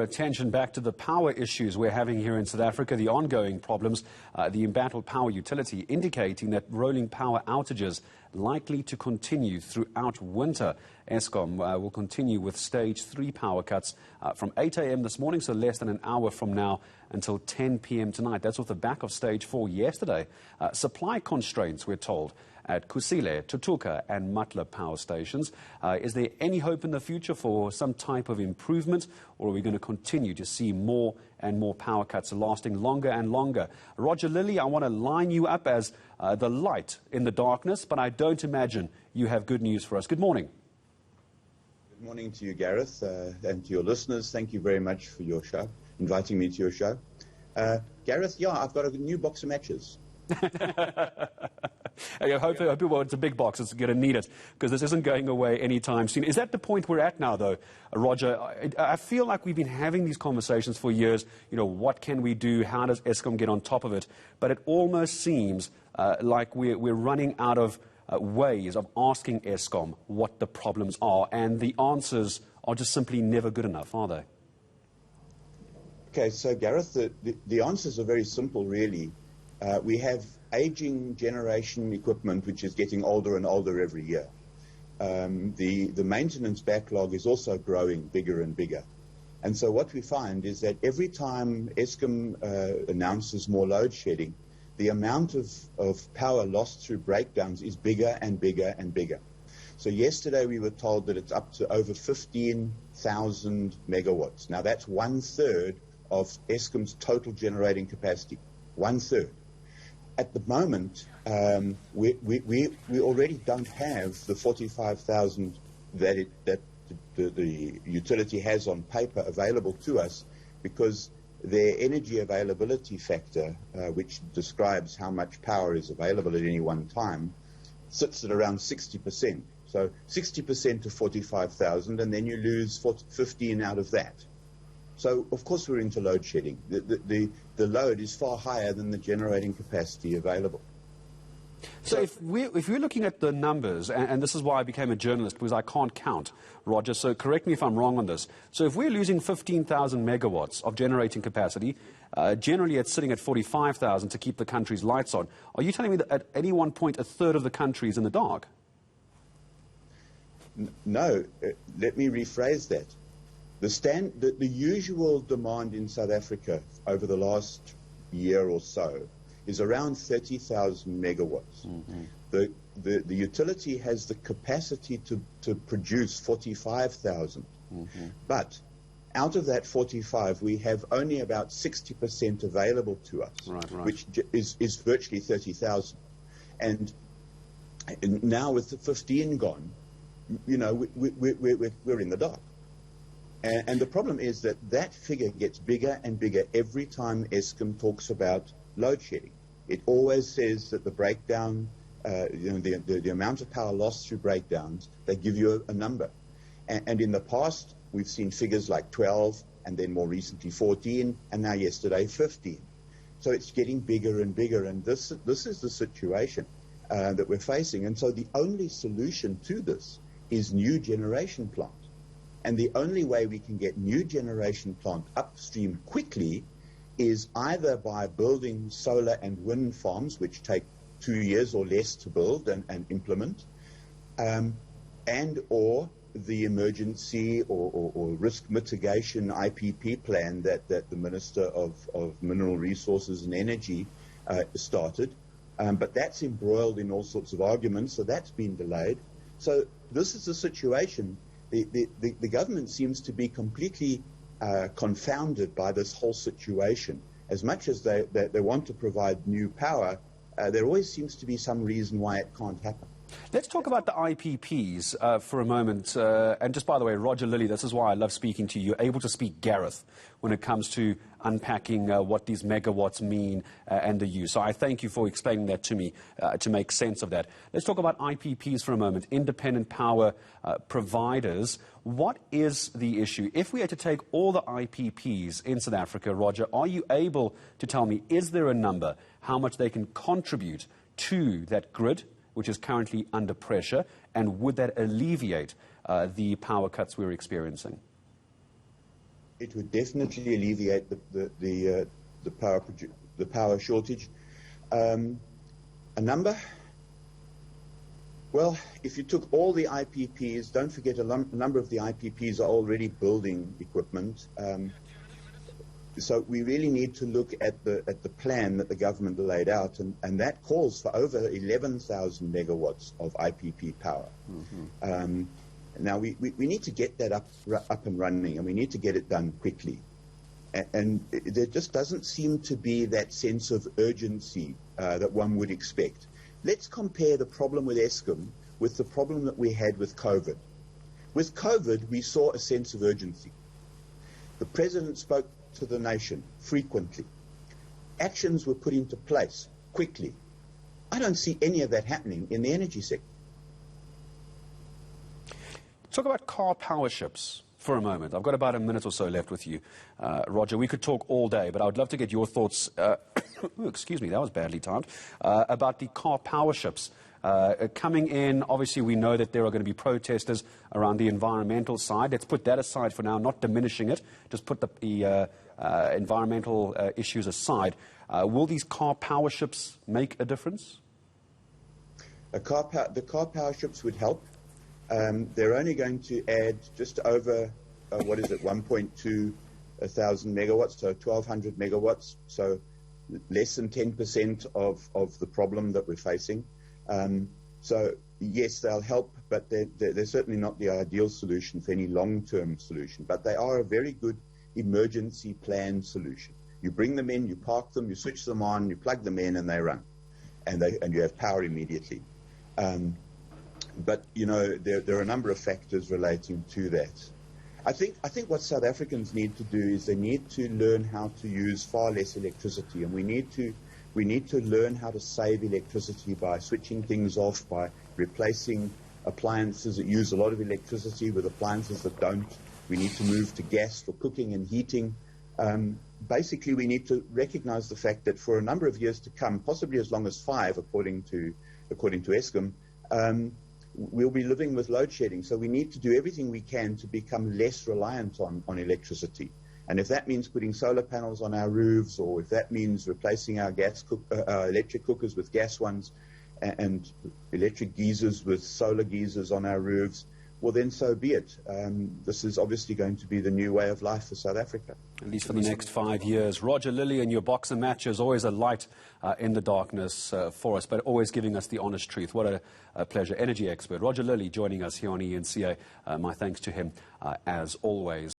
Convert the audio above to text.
Attention back to the power issues we're having here in South Africa, the ongoing problems, the embattled power utility indicating that rolling power outages likely to continue throughout winter. Eskom will continue with stage 3 power cuts from 8 a.m. this morning, so less than an hour from now, until 10 p.m. tonight. That's off the back of stage 4 yesterday. Supply constraints, we're told, at Kusile, Tutuka and Matla power stations. Is there any hope in the future for some type of improvement, or are we going to continue to see more and more power cuts lasting longer and longer? Roger Lilley, I want to line you up as the light in the darkness, but I don't imagine you have good news for us. Good morning. Good morning to you, Gareth, and to your listeners. Thank you very much for your show, inviting me to your show. Gareth, yeah, I've got a new box of matches. I hope it's a big box. It's going to need it, because this isn't going away anytime soon. Is that the point we're at now, though, Roger? I feel like we've been having these conversations for years. You know, what can we do? How does Eskom get on top of it? But it almost seems like we're running out of ways of asking Eskom what the problems are, and the answers are just simply never good enough, are they? Okay, so Gareth, the answers are very simple, really. We have aging generation equipment which is getting older and older every year. The maintenance backlog is also growing bigger and bigger. And so what we find is that every time Eskom announces more load shedding, the amount of power lost through breakdowns is bigger and bigger and bigger. So yesterday we were told that it's up to over 15,000 megawatts. Now that's 1/3 of Eskom's total generating capacity. 1/3. At the moment, we already don't have the 45,000 that the utility has on paper available to us, because their energy availability factor, which describes how much power is available at any one time, sits at around 60%. So 60% of 45,000, and then you lose 15 out of that. So, of course, we're into load shedding. The load is far higher than the generating capacity available. So if we're looking at the numbers, and this is why I became a journalist, because I can't count, Roger, so correct me if I'm wrong on this. So if we're losing 15,000 megawatts of generating capacity, generally it's sitting at 45,000 to keep the country's lights on. Are you telling me that at any one point 1/3 of the country is in the dark? No, let me rephrase that. The usual demand in South Africa over the last year or so is around 30,000 megawatts. Mm-hmm. The utility has the capacity to produce 45,000. Mm-hmm. But out of that 45, we have only about 60% available to us, right. Which is virtually 30,000. And now with the 15 gone, you know, we're in the dark. And the problem is that figure gets bigger and bigger every time Eskom talks about load shedding. It always says that the breakdown, the amount of power lost through breakdowns, they give you a number. And in the past, we've seen figures like 12, and then more recently 14, and now yesterday 15. So it's getting bigger and bigger, and this is the situation that we're facing. And so the only solution to this is new generation plant. And the only way we can get new generation plant upstream quickly is either by building solar and wind farms, which take 2 years or less to build and implement, and or the emergency or risk mitigation IPP plan that the Minister of Mineral Resources and Energy started. But that's embroiled in all sorts of arguments, so that's been delayed. So this is the situation. The government seems to be completely confounded by this whole situation. As much as they want to provide new power, there always seems to be some reason why it can't happen. Let's talk about the IPPs for a moment. And just by the way, Roger Lilley, this is why I love speaking to you. You're able to speak Gareth when it comes to unpacking what these megawatts mean and the use. So I thank you for explaining that to me to make sense of that. Let's talk about IPPs for a moment, independent power providers. What is the issue? If we had to take all the IPPs in South Africa, Roger, are you able to tell me, is there a number, how much they can contribute to that grid, which is currently under pressure, and would that alleviate the power cuts we're experiencing? It would definitely alleviate the power shortage. A number? Well, if you took all the IPPs, don't forget a number of the IPPs are already building equipment. So we really need to look at the plan that the government laid out, and that calls for over 11,000 megawatts of IPP power. Mm-hmm. Now we need to get that up and running, and we need to get it done quickly. And there just doesn't seem to be that sense of urgency that one would expect. Let's compare the problem with Eskom with the problem that we had with COVID. With COVID, we saw a sense of urgency. The President spoke to the nation frequently. Actions were put into place quickly. I don't see any of that happening in the energy sector. Talk about car power ships for a moment. I've got about a minute or so left with you, Roger. We could talk all day, but I would love to get your thoughts, excuse me, that was badly timed, about the car power ships coming in. Obviously, we know that there are going to be protesters around the environmental side. Let's put that aside for now, not diminishing it. Just put the environmental issues aside. Will these car power ships make a difference? The car power ships would help. They're only going to add just over, 1.2 thousand megawatts, so 1,200 megawatts, so less than 10% of the problem that we're facing. So, yes, they'll help, but they're certainly not the ideal solution for any long-term solution. But they are a very good emergency plan solution. You bring them in, you park them, you switch them on, you plug them in, and they run. And you have power immediately. But, you know, there are a number of factors relating to that. I think what South Africans need to do is they need to learn how to use far less electricity, and we need to learn how to save electricity by switching things off, by replacing appliances that use a lot of electricity with appliances that don't. We need to move to gas for cooking and heating. Basically, we need to recognize the fact that for a number of years to come, possibly as long as 5, according to Eskom, we'll be living with load shedding. So we need to do everything we can to become less reliant on electricity. And if that means putting solar panels on our roofs, or if that means replacing our electric cookers with gas ones, and electric geysers with solar geysers on our roofs, well, then so be it. This is obviously going to be the new way of life for South Africa. At least for the next 5 years. Roger Lilley, and your boxer match is always a light in the darkness for us, but always giving us the honest truth. What a pleasure. Energy expert Roger Lilley joining us here on eNCA. My thanks to him as always.